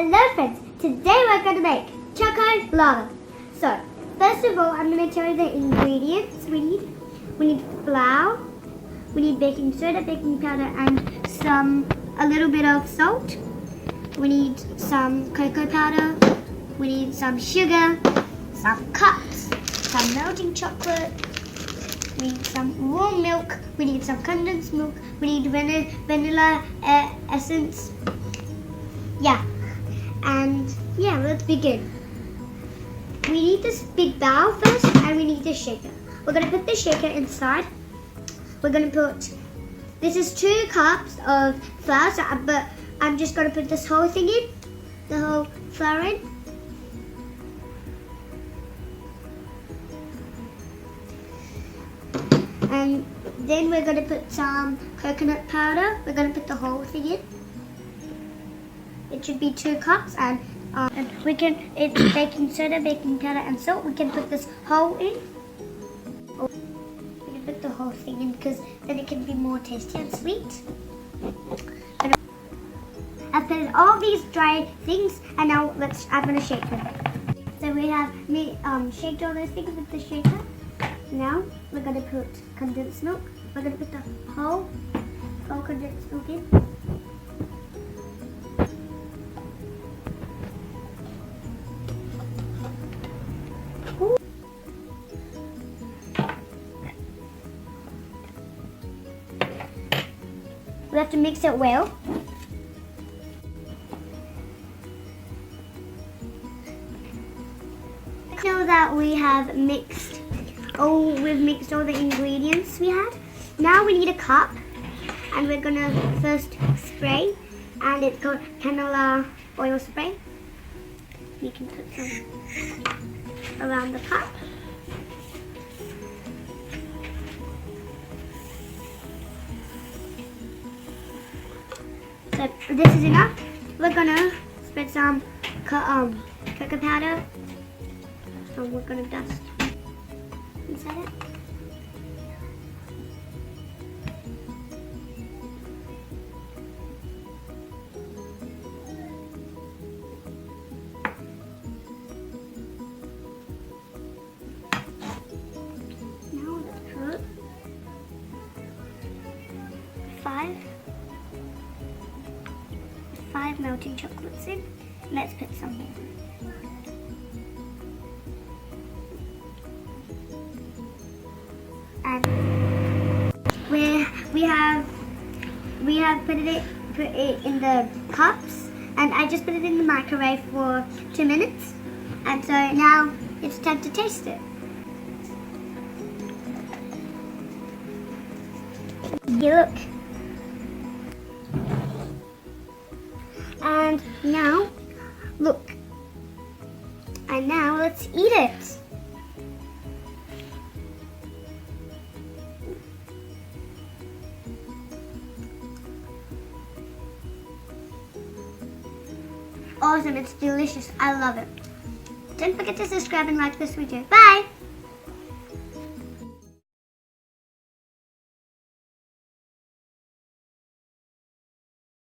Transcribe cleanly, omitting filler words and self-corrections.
Hello friends, today we're going to make choco lava. So, first of all, I'm going to tell you the ingredients we need. We need flour, we need baking soda, baking powder, and a little bit of salt. We need some cocoa powder, we need some sugar, some cups, some melting chocolate, we need some warm milk, we need some condensed milk, we need vanilla essence. Let's begin. We need this big bowl first and we need the shaker. We're going to put the shaker inside. We're going to put, this is 2 cups of flour, but I'm just going to put this whole thing in, the whole flour in. And then we're going to put some coconut powder. We're going to put the whole thing in. It should be 2 cups, and it's baking soda, baking powder, and salt. We can put this whole in. We can put the whole thing in because then it can be more tasty and sweet. I've put in all these dry things, and now I'm going to shake them. So we have shaked all those things with the shaker. Now we're going to put condensed milk. We're going to put the whole condensed milk in. We have to mix it well. Now that we have mixed all the ingredients we had, now we need a cup, and we're gonna first spray, and it's called canola oil spray. You can put some around the cup. So this is enough. We're gonna spread some cocoa powder. So we're gonna dust inside it. Now let's put 5 melting chocolates in. Let's put some more. And we have put it in the cups, and I just put it in the microwave for 2 minutes, and so now it's time to taste it. Look. And now, look. And now let's eat it. Awesome, it's delicious. I love it. Don't forget to subscribe and like this video. Bye!